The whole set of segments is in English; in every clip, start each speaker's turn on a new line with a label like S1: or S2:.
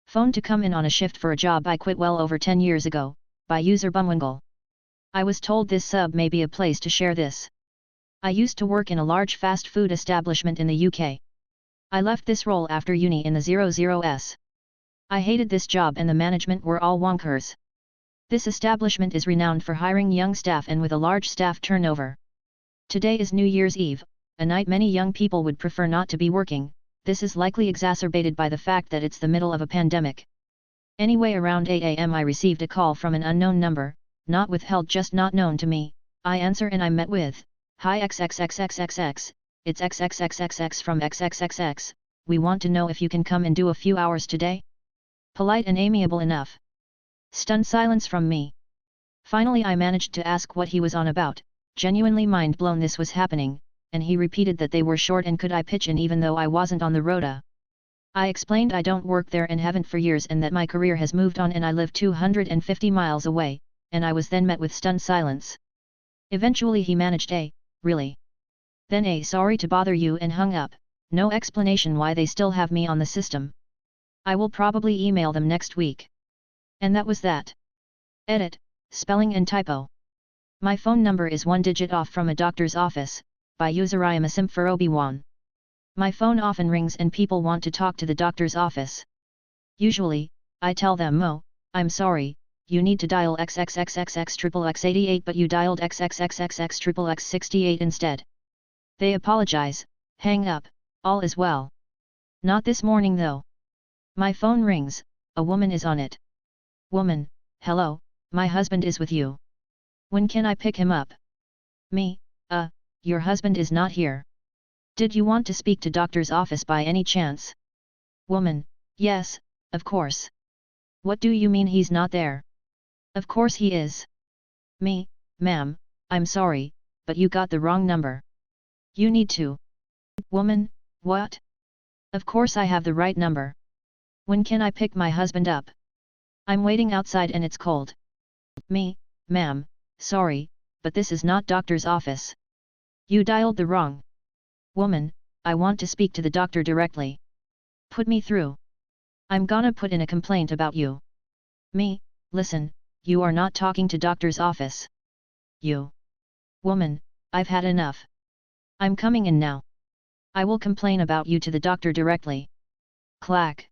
S1: Phone to come in on a shift for a job I quit well over 10 years ago, by user Bumwingle. I was told this sub may be a place to share this. I used to work in a large fast food establishment in the UK. I left this role after uni in the 00s. I hated this job and the management were all wonkers. This establishment is renowned for hiring young staff and with a large staff turnover. Today is New Year's Eve, a night many young people would prefer not to be working. This is likely exacerbated by the fact that it's the middle of a pandemic. Anyway, around 8 AM I received a call from an unknown number, not withheld, just not known to me. I answer and I'm met with, "Hi XXXXXX, it's XXXXX from XXXX, we want to know if you can come and do a few hours today?" Polite and amiable enough. Stunned silence from me. Finally I managed to ask what he was on about, genuinely mind blown this was happening, and he repeated that they were short and could I pitch in even though I wasn't on the rota. I explained I don't work there and haven't for years and that my career has moved on and I live 250 miles away, and I was then met with stunned silence. Eventually he managed a, "Really?" Then a, "Sorry to bother you," and hung up. No explanation why they still have me on the system. I will probably email them next week. And that was that. Edit, spelling and typo. My phone number is 1 digit off from a doctor's office, by user I am a simp for Obi-Wan. My phone often rings and people want to talk to the doctor's office. Usually, I tell them, "Oh, I'm sorry, you need to dial XXXXX88 but you dialed XXXXX68 instead." They apologize, hang up, all is well. Not this morning though. My phone rings, a woman is on it. Woman, "Hello, my husband is with you. When can I pick him up?" Me, "Your husband is not here. Did you want to speak to doctor's office by any chance?" Woman, "Yes, of course. What do you mean he's not there?" "Of course he is." Me, "Ma'am, I'm sorry, but you got the wrong number. You need to." Woman, "What? Of course I have the right number. When can I pick my husband up? I'm waiting outside and it's cold." Me, "Ma'am, sorry, but this is not doctor's office. You dialed the wrong." Woman, "I want to speak to the doctor directly. Put me through. I'm gonna put in a complaint about you." Me, "Listen, you are not talking to doctor's office. You." Woman, "I've had enough. I'm coming in now. I will complain about you to the doctor directly." Clack.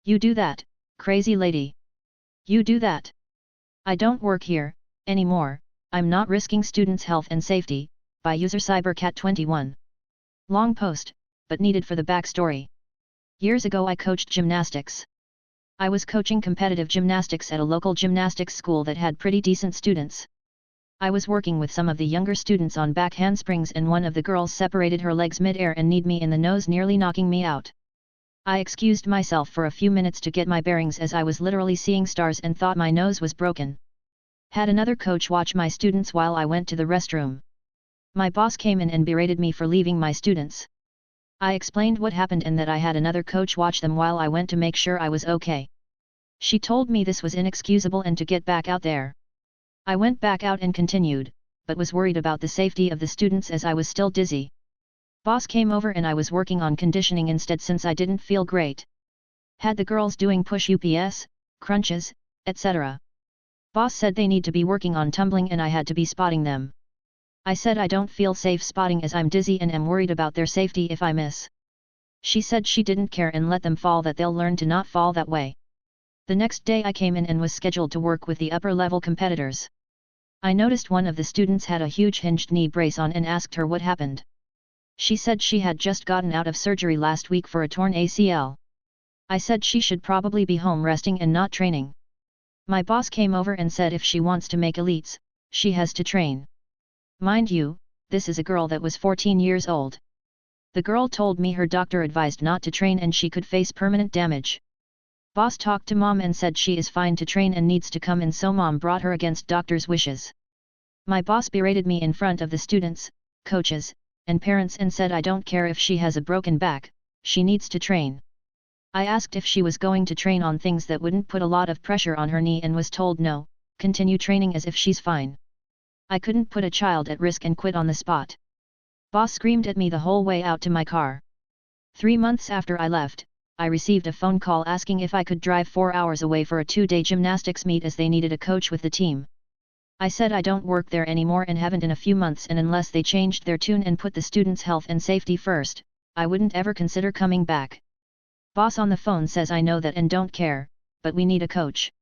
S1: "You do that, crazy lady. You do that. I don't work here, anymore, I'm not risking students' health and safety," by user CyberCat21. Long post, but needed for the backstory. Years ago I coached gymnastics. I was coaching competitive gymnastics at a local gymnastics school that had pretty decent students. I was working with some of the younger students on back handsprings and one of the girls separated her legs mid-air and kneed me in the nose, nearly knocking me out. I excused myself for a few minutes to get my bearings as I was literally seeing stars and thought my nose was broken. Had another coach watch my students while I went to the restroom. My boss came in and berated me for leaving my students. I explained what happened and that I had another coach watch them while I went to make sure I was okay. She told me this was inexcusable and to get back out there. I went back out and continued, but was worried about the safety of the students as I was still dizzy. Boss came over and I was working on conditioning instead since I didn't feel great. Had the girls doing push-ups, crunches, etc. Boss said they need to be working on tumbling and I had to be spotting them. I said I don't feel safe spotting as I'm dizzy and am worried about their safety if I miss. She said she didn't care and let them fall, that they'll learn to not fall that way. The next day I came in and was scheduled to work with the upper-level competitors. I noticed one of the students had a huge hinged knee brace on and asked her what happened. She said she had just gotten out of surgery last week for a torn ACL. I said she should probably be home resting and not training. My boss came over and said if she wants to make elites, she has to train. Mind you, this is a girl that was 14 years old. The girl told me her doctor advised not to train and she could face permanent damage. Boss talked to mom and said she is fine to train and needs to come in, so mom brought her against doctor's wishes. My boss berated me in front of the students, coaches, and parents and said I don't care if she has a broken back, she needs to train. I asked if she was going to train on things that wouldn't put a lot of pressure on her knee and was told no, continue training as if she's fine. I couldn't put a child at risk and quit on the spot. Boss screamed at me the whole way out to my car. 3 months after I left, I received a phone call asking if I could drive 4 hours away for a 2-day gymnastics meet as they needed a coach with the team. I said I don't work there anymore and haven't in a few months, and unless they changed their tune and put the students' health and safety first, I wouldn't ever consider coming back. Boss on the phone says I know that and don't care, but we need a coach.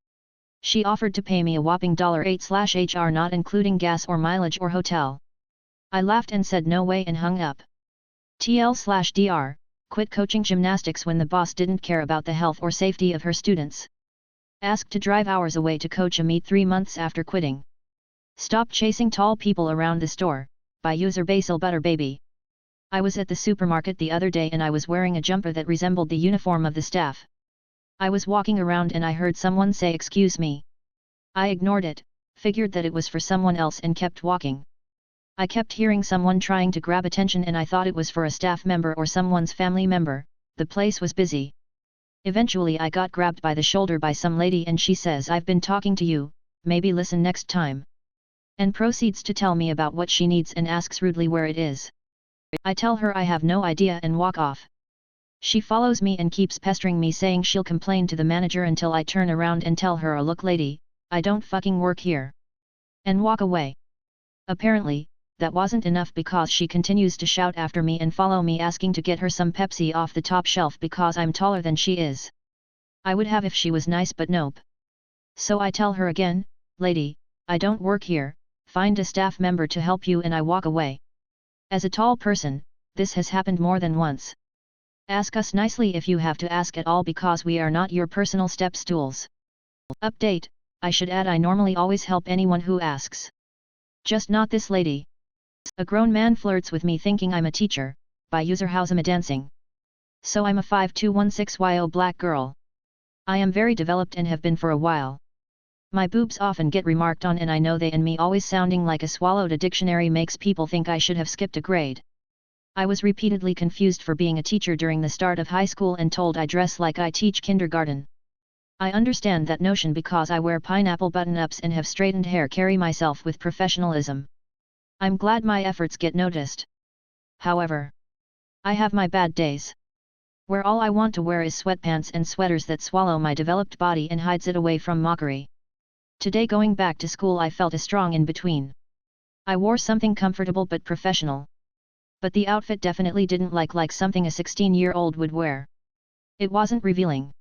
S1: She offered to pay me a whopping $8/HR, not including gas or mileage or hotel. I laughed and said no way and hung up. TL/DR, quit coaching gymnastics when the boss didn't care about the health or safety of her students. Asked to drive hours away to coach a meet 3 months after quitting. Stop chasing tall people around the store, by user Basil Butter Baby. I was at the supermarket the other day and I was wearing a jumper that resembled the uniform of the staff. I was walking around and I heard someone say "excuse me." I ignored it, figured that it was for someone else and kept walking. I kept hearing someone trying to grab attention and I thought it was for a staff member or someone's family member. The place was busy. Eventually I got grabbed by the shoulder by some lady and she says, "I've been talking to you, maybe listen next time." And proceeds to tell me about what she needs and asks rudely where it is. I tell her I have no idea and walk off. She follows me and keeps pestering me saying she'll complain to the manager until I turn around and tell her, "Oh look lady, I don't fucking work here." And walk away. Apparently, that wasn't enough because she continues to shout after me and follow me asking to get her some Pepsi off the top shelf because I'm taller than she is. I would have if she was nice, but nope. So I tell her again, "Lady, I don't work here, find a staff member to help you," and I walk away. As a tall person, this has happened more than once. Ask us nicely if you have to ask at all because we are not your personal step stools. Update, I should add I normally always help anyone who asks. Just not this lady. A grown man flirts with me thinking I'm a teacher, by user Howsama Dancing. So I'm a 5216YO black girl. I am very developed and have been for a while. My boobs often get remarked on and I know they and me always sounding like a swallowed a dictionary makes people think I should have skipped a grade. I was repeatedly confused for being a teacher during the start of high school and told I dress like I teach kindergarten. I understand that notion because I wear pineapple button-ups and have straightened hair, carry myself with professionalism. I'm glad my efforts get noticed. However, I have my bad days. Where all I want to wear is sweatpants and sweaters that swallow my developed body and hides it away from mockery. Today going back to school I felt a strong in between. I wore something comfortable but professional. But the outfit definitely didn't like something a 16-year-old would wear. It wasn't revealing.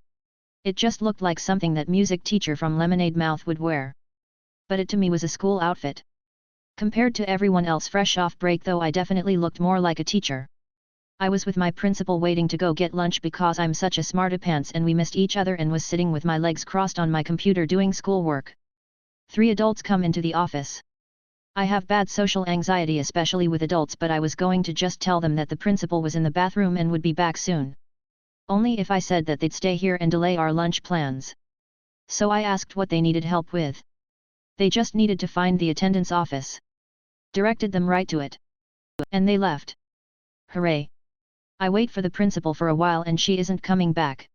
S1: It just looked like something that music teacher from Lemonade Mouth would wear. But it to me was a school outfit. Compared to everyone else fresh off break though, I definitely looked more like a teacher. I was with my principal waiting to go get lunch because I'm such a smartapants and we missed each other and was sitting with my legs crossed on my computer doing schoolwork. 3 adults come into the office. I have bad social anxiety especially with adults, but I was going to just tell them that the principal was in the bathroom and would be back soon. Only if I said that they'd stay here and delay our lunch plans. So I asked what they needed help with. They just needed to find the attendance office. Directed them right to it. And they left. Hooray! I wait for the principal for a while and she isn't coming back.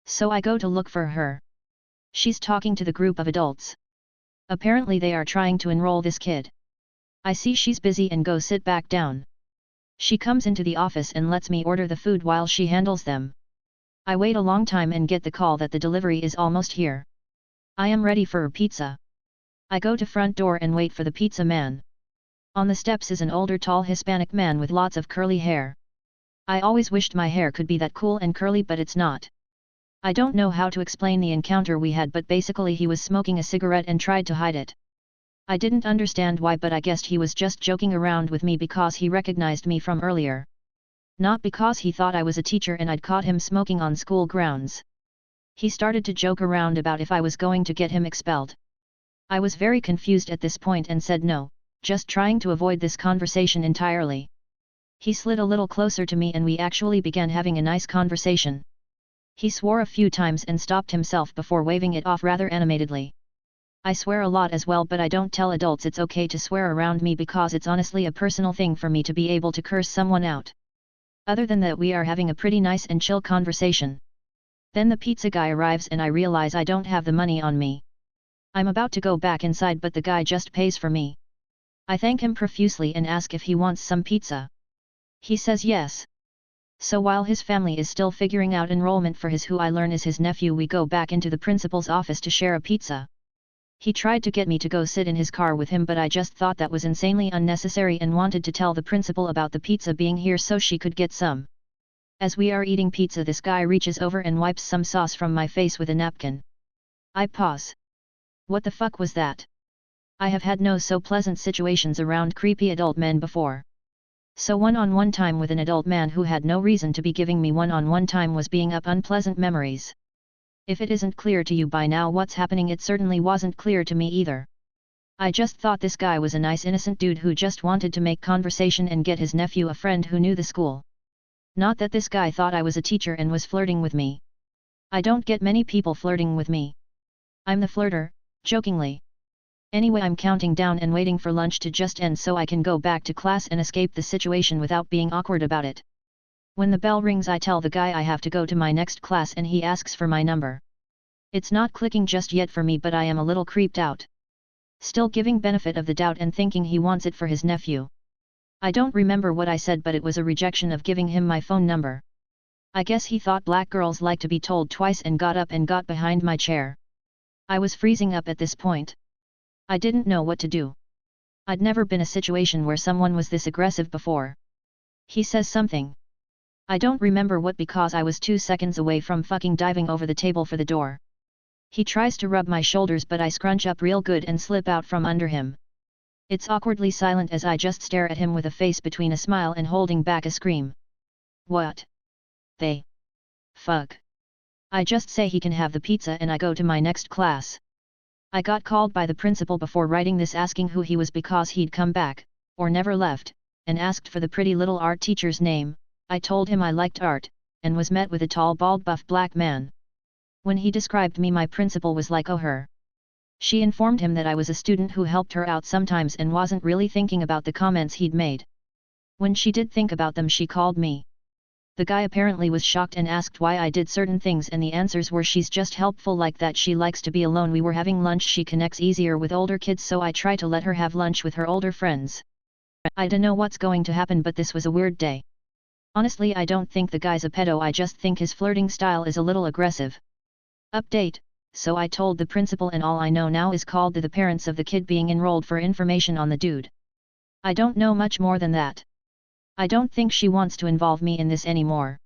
S1: So I go to look for her. She's talking to the group of adults. Apparently they are trying to enroll this kid. I see she's busy and go sit back down. She comes into the office and lets me order the food while she handles them. I wait a long time and get the call that the delivery is almost here. I am ready for a pizza. I go to front door and wait for the pizza man. On the steps is an older tall Hispanic man with lots of curly hair. I always wished my hair could be that cool and curly, but it's not. I don't know how to explain the encounter we had, but basically he was smoking a cigarette and tried to hide it. I didn't understand why, but I guessed he was just joking around with me because he recognized me from earlier. Not because he thought I was a teacher and I'd caught him smoking on school grounds. He started to joke around about if I was going to get him expelled. I was very confused at this point and said no, just trying to avoid this conversation entirely. He slid a little closer to me and we actually began having a nice conversation. He swore a few times and stopped himself before waving it off rather animatedly. I swear a lot as well, but I don't tell adults it's okay to swear around me because it's honestly a personal thing for me to be able to curse someone out. Other than that, we are having a pretty nice and chill conversation. Then the pizza guy arrives and I realize I don't have the money on me. I'm about to go back inside, but the guy just pays for me. I thank him profusely and ask if he wants some pizza. He says yes. So while his family is still figuring out enrollment for his who I learn is his nephew, we go back into the principal's office to share a pizza. He tried to get me to go sit in his car with him, but I just thought that was insanely unnecessary and wanted to tell the principal about the pizza being here so she could get some. As we are eating pizza, this guy reaches over and wipes some sauce from my face with a napkin. I pause. What the fuck was that? I have had no so pleasant situations around creepy adult men before. So one-on-one time with an adult man who had no reason to be giving me one-on-one time was being up unpleasant memories. If it isn't clear to you by now what's happening, it certainly wasn't clear to me either. I just thought this guy was a nice innocent dude who just wanted to make conversation and get his nephew a friend who knew the school. Not that this guy thought I was a teacher and was flirting with me. I don't get many people flirting with me. I'm the flirter, jokingly. Anyway, I'm counting down and waiting for lunch to just end so I can go back to class and escape the situation without being awkward about it. When the bell rings, I tell the guy I have to go to my next class and he asks for my number. It's not clicking just yet for me, but I am a little creeped out. Still giving benefit of the doubt and thinking he wants it for his nephew. I don't remember what I said, but it was a rejection of giving him my phone number. I guess he thought black girls like to be told twice and got up and got behind my chair. I was freezing up at this point. I didn't know what to do. I'd never been in a situation where someone was this aggressive before. He says something. I don't remember what, because I was 2 seconds away from fucking diving over the table for the door. He tries to rub my shoulders, but I scrunch up real good and slip out from under him. It's awkwardly silent as I just stare at him with a face between a smile and holding back a scream. What? They? Fuck. I just say he can have the pizza and I go to my next class. I got called by the principal before writing this asking who he was because he'd come back, or never left, and asked for the pretty little art teacher's name. I told him I liked art, and was met with a tall, bald, buff black man. When he described me, my principal was like, oh, her. She informed him that I was a student who helped her out sometimes and wasn't really thinking about the comments he'd made. When she did think about them, she called me. The guy apparently was shocked and asked why I did certain things, and the answers were she's just helpful like that. She likes to be alone. We were having lunch. She connects easier with older kids, so I try to let her have lunch with her older friends. I don't know what's going to happen, but this was a weird day. Honestly, I don't think the guy's a pedo, I just think his flirting style is a little aggressive. Update: so I told the principal, and all I know now is called to the parents of the kid being enrolled for information on the dude. I don't know much more than that. I don't think she wants to involve me in this anymore.